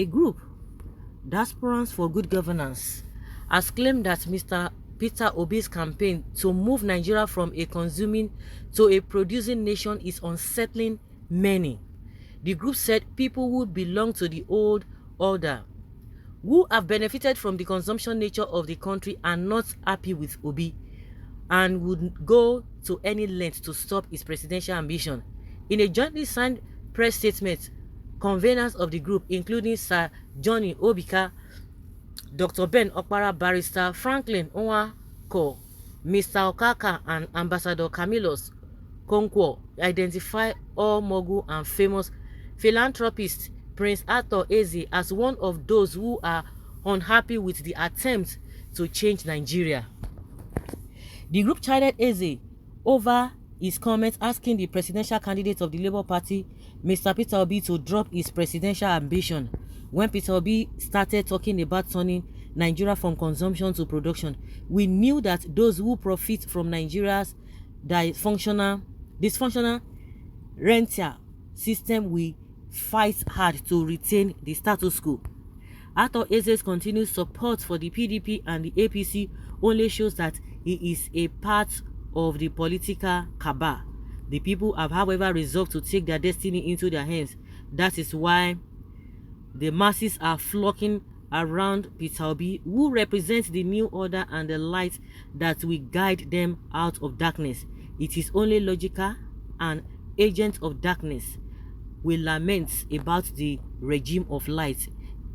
a group, Diasporans for Good Governance, has claimed that Mr. Peter Obi's campaign to move Nigeria from a consuming to a producing nation is unsettling many. The group said people who belong to the old order, who have benefited from the consumption nature of the country, are not happy with Obi and would go to any length to stop his presidential ambition. In a jointly signed press statement, conveners of the group, including Sir Johnny Obika, Dr. Ben Okpara, Barrister Franklin Nwako, Mr. Okaka, and Ambassador Camillus Konkwo, identify all mogul and famous philanthropist Prince Arthur Eze as one of those who are unhappy with the attempt to change Nigeria. The group chided Eze over his comments, asking the presidential candidate of the Labour Party, Mr. Peter Obi, to drop his presidential ambition. When Peter Obi started talking about turning Nigeria from consumption to production, we knew that those who profit from Nigeria's dysfunctional rentier system will fight hard to retain the status quo. Arthur Eze's continued support for the PDP and the APC only shows that he is a part of the political cabal. The people have, however, resolved to take their destiny into their hands. That is why the masses are flocking around Peter Obi, who represents the new order and the light that will guide them out of darkness. It is only logical an agent of darkness will lament about the regime of light.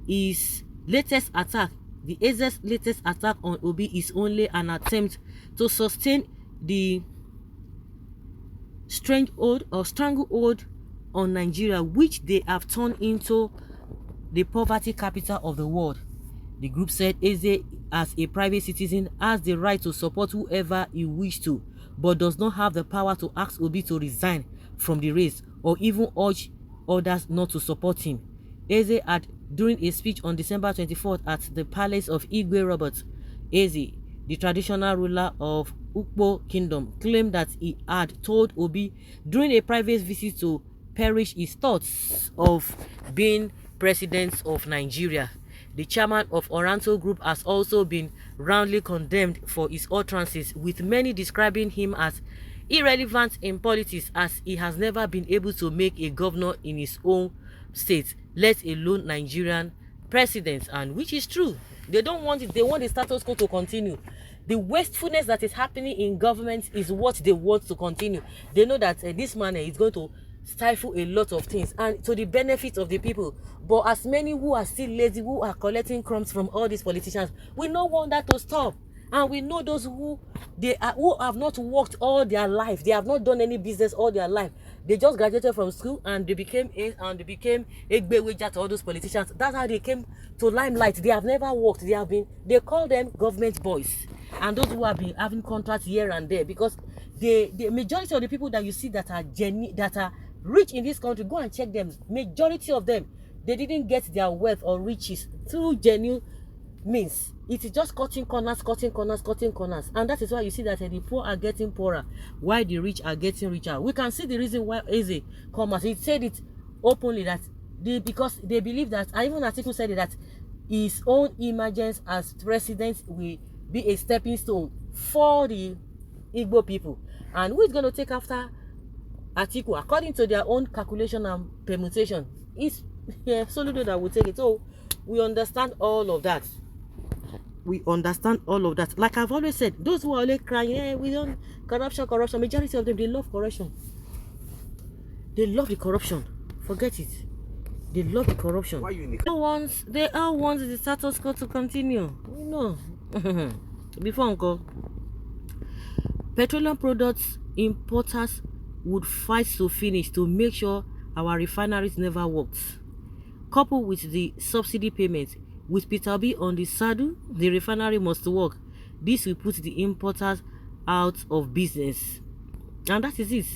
His latest attack, the Eze's latest attack on Obi, is only an attempt to sustain the stranglehold on Nigeria, which they have turned into the poverty capital of the world. The group said Eze, as a private citizen, has the right to support whoever he wishes to, but does not have the power to ask Obi to resign from the race or even urge others not to support him. Eze had, during a speech on December 24th at the palace of Igwe Robert, Eze, the traditional ruler of Ukpo Kingdom, claimed that he had told Obi during a private visit to perish his thoughts of being president of Nigeria. The chairman of Oranto Group has also been roundly condemned for his utterances, with many describing him as irrelevant in politics, as he has never been able to make a governor in his own state, let alone Nigerian president. And which is true. They don't want it. They want the status quo to continue. The wastefulness that is happening in government is what they want to continue. They know that this man is going to stifle a lot of things and to the benefit of the people. But as many who are still lazy, who are collecting crumbs from all these politicians, we don't want that to stop. And we know those who have not worked all their life. They have not done any business all their life. They just graduated from school and they became Egbeweja to all those politicians. That's how they came to limelight. They have never worked. They call them government boys. And those who have been having contracts here and there, because the majority of the people that you see that are rich in this country, go and check them. Majority of them, they didn't get their wealth or riches through genuine means. It is just cutting corners. And that is why you see that the poor are getting poorer while the rich are getting richer. We can see the reason why Eze come out. He said it openly that because they believe that, and even Atiku said it, that his own emergence as president will be a stepping stone for the Igbo people. And who is going to take after Atiku? According to their own calculation and permutation, it's Soludo that will take it. So we understand all of that. Like I've always said, those who are only crying, we don't corruption, majority of them, they love corruption. They love the corruption. Forget it. They love the corruption. Why you they all want the status quo to continue. You know. Before Uncle, petroleum products importers would fight to finish to make sure our refineries never worked. Coupled with the subsidy payments, with Peter Obi on the saddle, the refinery must work. This will put the importers out of business. And that is it.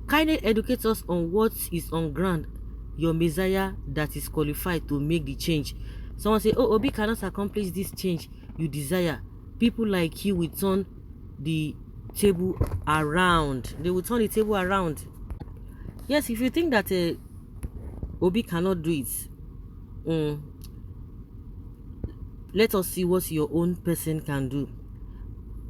Kindly educate us on what is on ground, your messiah that is qualified to make the change. Someone say, oh, Obi cannot accomplish this change you desire. People like you will turn the table around. They will turn the table around. Yes, if you think that Obi cannot do it, let us see what your own person can do.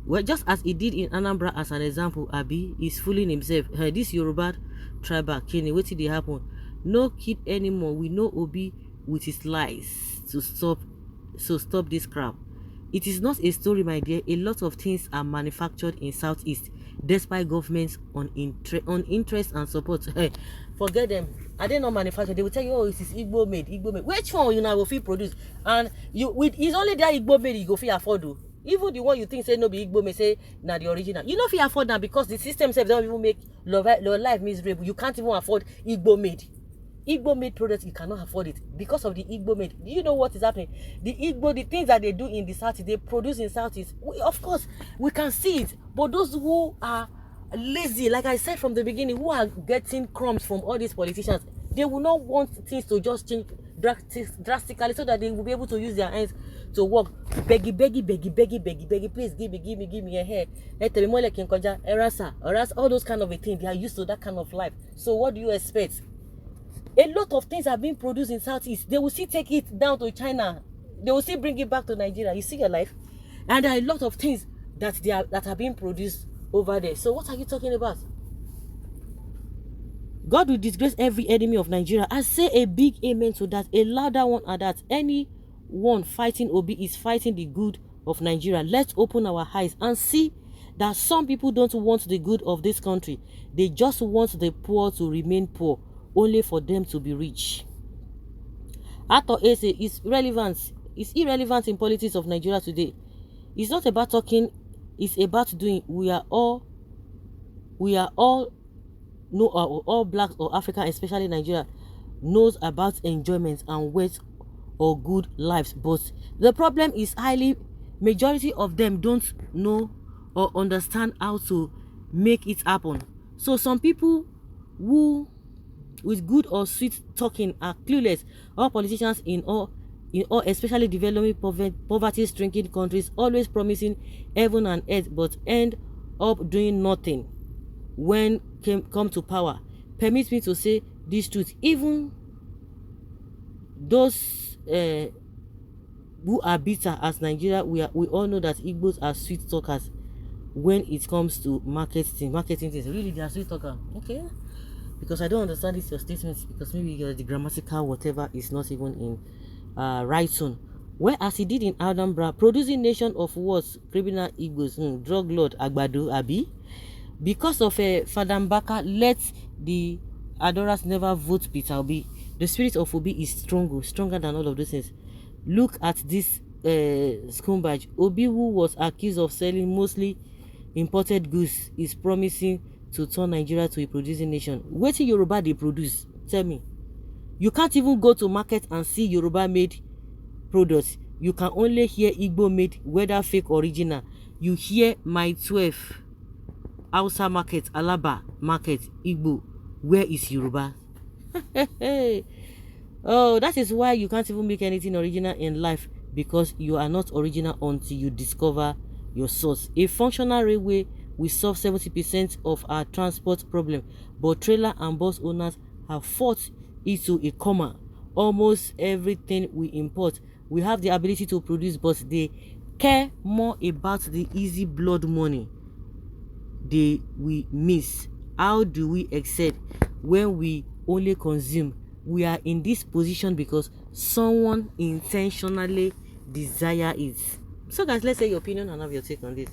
Well, just as he did in Anambra as an example, Abi is fooling himself. Hey, this Yoruba tribal killing, what did they happen? No kid anymore. We know Obi with his lies to stop. So stop this crap. It is not a story, my dear. A lot of things are manufactured in Southeast, despite governments on interest and support. Hey, forget them. Are they not manufactured? They will tell you, oh, it is Igbo made, Igbo made. Which one you now will feel produce? And you with it's only that Igbo made you go feel afford. Even the one you think say no be Igbo may say na the original. You know if you afford that because the system self don't even make your life miserable. You can't even afford Igbo made. Igbo made products, you cannot afford it because of the Igbo made. Do you know what is happening? The things that they do in the South, they produce in Southeast. Of course, we can see it. But those who are lazy, like I said from the beginning, who are getting crumbs from all these politicians, they will not want things to just change drastically so that they will be able to use their hands to work. Beggy, please give me a hair. Or else all those kind of a thing. They are used to that kind of life. So what do you expect? A lot of things are being produced in Southeast. They will still take it down to China. They will still bring it back to Nigeria. You see your life? And there are a lot of things that are being produced over there. So what are you talking about? God will disgrace every enemy of Nigeria. I say a big amen to that, a louder one at that. Anyone fighting Obi is fighting the good of Nigeria. Let's open our eyes and see that some people don't want the good of this country. They just want the poor to remain poor, only for them to be rich. Ato Ese is relevant. It's irrelevant in politics of Nigeria today. It's not about talking, it's about doing. We are all no, all blacks or African, especially Nigeria, knows about enjoyment and wealth or good lives. But the problem is majority of them don't know or understand how to make it happen. So some people who with good or sweet talking are clueless. All politicians in all especially developing poverty-stricken countries always promising heaven and earth but end up doing nothing when come to power. Permit me to say this truth. Even those who are bitter as Nigeria, we all know that Igbos are sweet talkers when it comes to marketing things. Really, they are sweet talkers. Okay, because I don't understand this your statements because maybe the grammatical whatever is not even in right tone. Whereas he did in Alhambra, producing nation of words, criminal Igbos, drug lord Agbado Abi. Because of Father Mbaka, let the adorers never vote Peter Obi. The spirit of Obi is stronger than all of those things. Look at this scumbag. Obi, who was accused of selling mostly imported goods, is promising to turn Nigeria to a producing nation. What in Yoruba they produce? Tell me. You can't even go to market and see Yoruba made products. You can only hear Igbo made, whether fake or original. You hear my 12. Hausa market, Alaba market, Igbo. Where is Yoruba? Oh, that is why you can't even make anything original in life, because you are not original until you discover your source. A functional railway will solve 70% of our transport problem, but trailer and bus owners have fought it to a comma. Almost everything we import, we have the ability to produce, but they care more about the easy blood money we miss. How do we excel when we only consume? We are in this position because someone intentionally desire it. So guys, let's say your opinion and have your take on this.